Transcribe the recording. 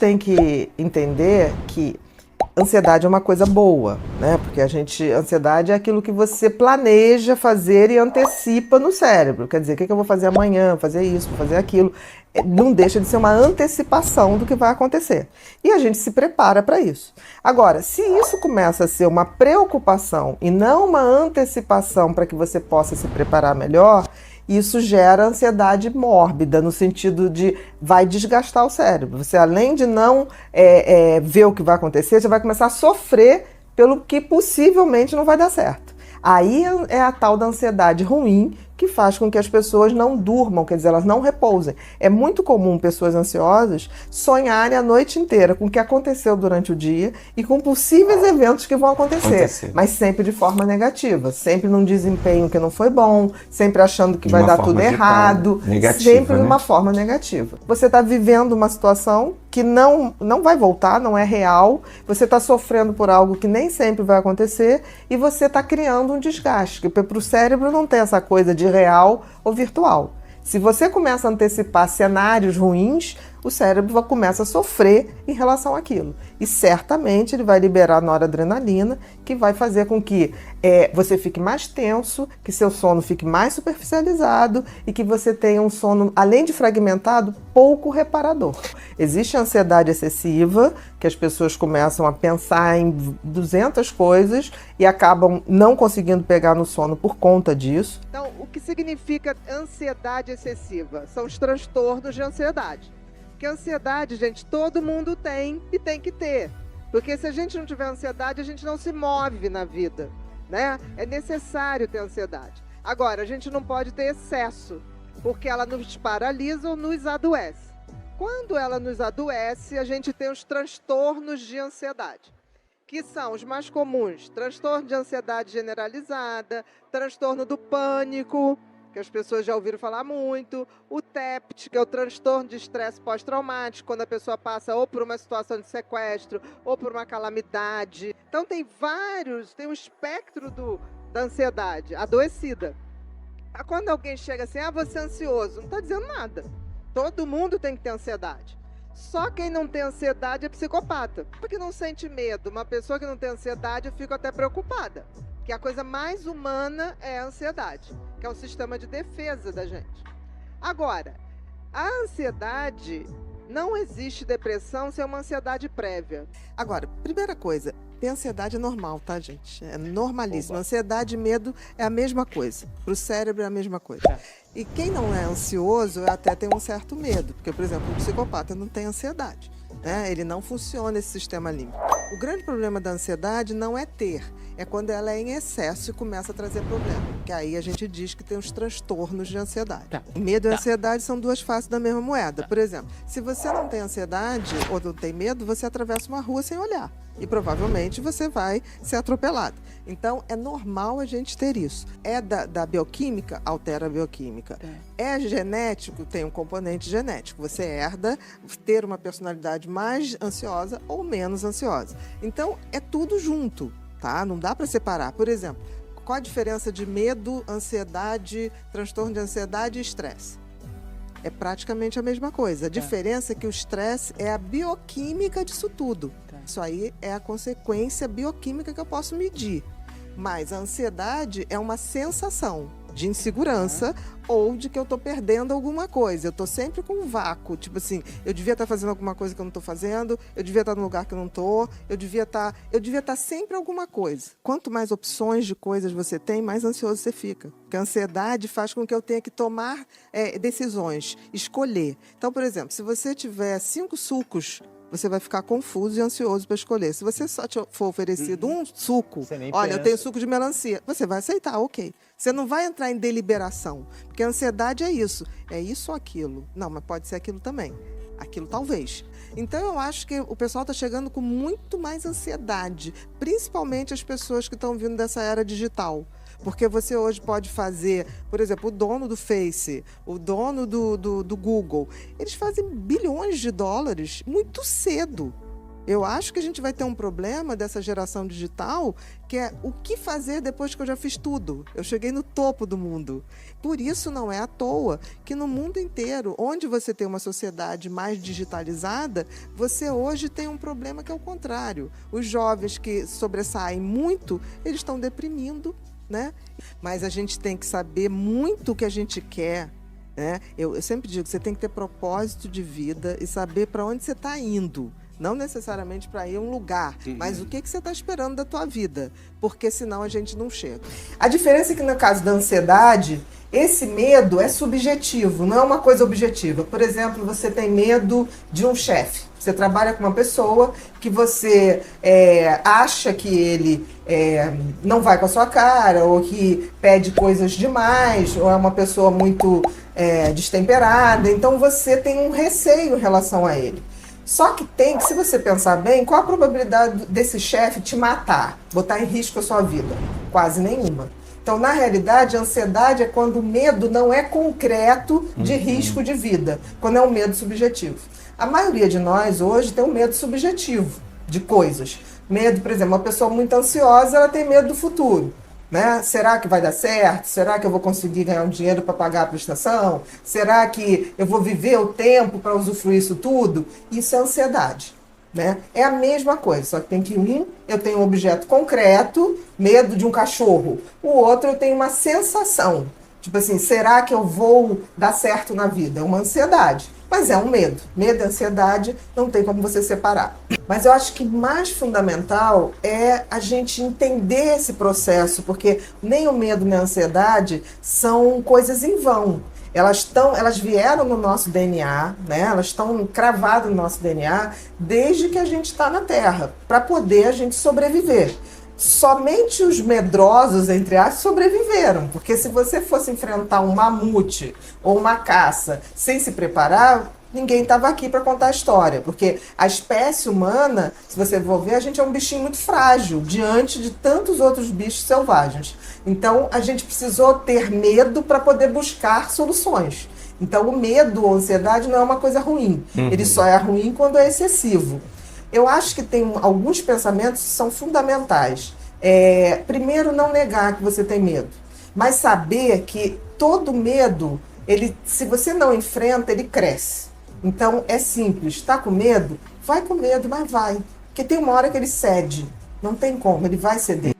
tem que entender que ansiedade é uma coisa boa, né? Porque ansiedade é aquilo que você planeja fazer e antecipa no cérebro. Quer dizer, o que eu vou fazer amanhã, fazer isso, fazer aquilo. Não deixa de ser uma antecipação do que vai acontecer. E a gente se prepara para isso. Agora, se isso começa a ser uma preocupação e não uma antecipação para que você possa se preparar melhor, isso gera ansiedade mórbida, no sentido de vai desgastar o cérebro. Você, além de não ver o que vai acontecer, você vai começar a sofrer pelo que possivelmente não vai dar certo. Aí é a tal da ansiedade ruim, que faz com que as pessoas não durmam, quer dizer, elas não repousem. É muito comum pessoas ansiosas sonharem a noite inteira com o que aconteceu durante o dia e com possíveis eventos que vão acontecer, mas sempre de forma negativa, sempre num desempenho que não foi bom, sempre achando que vai dar tudo errado, sempre de uma forma negativa. Você está vivendo uma situação que não vai voltar, não é real, você está sofrendo por algo que nem sempre vai acontecer e você está criando um desgaste, que para o cérebro não tem essa coisa de real ou virtual. Se você começa a antecipar cenários ruins, o cérebro começa a sofrer em relação àquilo. E certamente ele vai liberar noradrenalina, que vai fazer com que você fique mais tenso, que seu sono fique mais superficializado e que você tenha um sono, além de fragmentado, pouco reparador. Existe a ansiedade excessiva, que as pessoas começam a pensar em 200 coisas e acabam não conseguindo pegar no sono por conta disso. Então, o que significa ansiedade excessiva? São os transtornos de ansiedade. Porque ansiedade, gente, todo mundo tem e tem que ter. Porque se a gente não tiver ansiedade, a gente não se move na vida, né? É necessário ter ansiedade. Agora, a gente não pode ter excesso, porque ela nos paralisa ou nos adoece. Quando ela nos adoece, a gente tem os transtornos de ansiedade, que são os mais comuns: transtorno de ansiedade generalizada, transtorno do pânico, que as pessoas já ouviram falar muito, o TEPT, que é o transtorno de estresse pós-traumático, quando a pessoa passa ou por uma situação de sequestro, ou por uma calamidade. Então tem um espectro da ansiedade adoecida. Quando alguém chega assim, você é ansioso, não está dizendo nada. Todo mundo tem que ter ansiedade. Só quem não tem ansiedade é psicopata, porque não sente medo. Uma pessoa que não tem ansiedade, eu fico até preocupada. Que a coisa mais humana é a ansiedade, que é um sistema de defesa da gente. Agora, a ansiedade, não existe depressão sem uma ansiedade prévia. Agora, primeira coisa, ter ansiedade é normal, tá, gente? É normalíssimo. Ansiedade e medo é a mesma coisa. Para o cérebro é a mesma coisa. E quem não é ansioso até tem um certo medo, porque, por exemplo, o psicopata não tem ansiedade, né? Ele não funciona esse sistema límbico. O grande problema da ansiedade não é ter, é quando ela é em excesso e começa a trazer problema. Que aí a gente diz que tem os transtornos de ansiedade. Medo e ansiedade são duas faces da mesma moeda. Por exemplo, se você não tem ansiedade ou não tem medo, você atravessa uma rua sem olhar. E provavelmente você vai ser atropelado. Então, é normal a gente ter isso. É da bioquímica, altera a bioquímica. É genético, tem um componente genético. Você herda ter uma personalidade mais ansiosa ou menos ansiosa. Então, é tudo junto, tá? Não dá para separar. Por exemplo, qual a diferença de medo, ansiedade, transtorno de ansiedade e estresse? É praticamente a mesma coisa. A diferença é que o estresse é a bioquímica disso tudo. Isso aí é a consequência bioquímica que eu posso medir. Mas a ansiedade é uma sensação de insegurança ou de que eu estou perdendo alguma coisa. Eu estou sempre com um vácuo. Tipo assim, eu devia estar fazendo alguma coisa que eu não estou fazendo, eu devia estar no lugar que eu não estou, eu devia estar sempre alguma coisa. Quanto mais opções de coisas você tem, mais ansioso você fica. Porque a ansiedade faz com que eu tenha que tomar decisões, escolher. Então, por exemplo, se você tiver 5 sucos, você vai ficar confuso e ansioso para escolher. Se você só te for oferecido um suco, olha, eu tenho suco de melancia, você vai aceitar, ok. Você não vai entrar em deliberação, porque a ansiedade é isso ou aquilo. Não, mas pode ser aquilo também. Aquilo talvez. Então eu acho que o pessoal está chegando com muito mais ansiedade, principalmente as pessoas que estão vindo dessa era digital. Porque você hoje pode fazer, por exemplo, o dono do Face, o dono do Google, eles fazem bilhões de dólares muito cedo. Eu acho que a gente vai ter um problema dessa geração digital, que é o que fazer depois que eu já fiz tudo. Eu cheguei no topo do mundo. Por isso não é à toa que no mundo inteiro, onde você tem uma sociedade mais digitalizada, você hoje tem um problema que é o contrário. Os jovens que sobressaem muito, eles estão deprimindo, né? Mas a gente tem que saber muito o que a gente quer. Eu sempre digo que você tem que ter propósito de vida e saber para onde você está indo. Não necessariamente para ir a um lugar, mas o que você está esperando da tua vida, porque senão a gente não chega. A diferença é que no caso da ansiedade, esse medo é subjetivo, não é uma coisa objetiva. Por exemplo, você tem medo de um chefe. Você trabalha com uma pessoa que você acha que ele não vai com a sua cara, ou que pede coisas demais, ou é uma pessoa muito destemperada. Então você tem um receio em relação a ele. Só que se você pensar bem, qual a probabilidade desse chefe te matar, botar em risco a sua vida? Quase nenhuma. Então, na realidade, a ansiedade é quando o medo não é concreto de risco de vida, quando é um medo subjetivo. A maioria de nós hoje tem um medo subjetivo de coisas. Medo, por exemplo, uma pessoa muito ansiosa, ela tem medo do futuro. Né? Será que vai dar certo? Será que eu vou conseguir ganhar um dinheiro para pagar a prestação? Será que eu vou viver o tempo para usufruir isso tudo? Isso é ansiedade. Né? É a mesma coisa, só que tem que eu tenho um objeto concreto, medo de um cachorro. O outro eu tenho uma sensação. Tipo assim, será que eu vou dar certo na vida? É uma ansiedade. Mas é um medo. Medo e ansiedade não tem como você separar. Mas eu acho que mais fundamental é a gente entender esse processo, porque nem o medo nem a ansiedade são coisas em vão. Elas vieram no nosso DNA, né? Elas estão cravadas no nosso DNA desde que a gente está na Terra, para poder a gente sobreviver. Somente os medrosos, entre aspas, sobreviveram. Porque se você fosse enfrentar um mamute ou uma caça sem se preparar, ninguém estava aqui para contar a história. Porque a espécie humana, se você for ver, a gente é um bichinho muito frágil diante de tantos outros bichos selvagens. Então, a gente precisou ter medo para poder buscar soluções. Então, o medo ou a ansiedade não é uma coisa ruim. Ele só é ruim quando é excessivo. Eu acho que tem alguns pensamentos que são fundamentais. Primeiro, não negar que você tem medo, mas saber que todo medo, se você não enfrenta, ele cresce. Então, é simples. Está com medo? Vai com medo, mas vai. Porque tem uma hora que ele cede. Não tem como, ele vai ceder.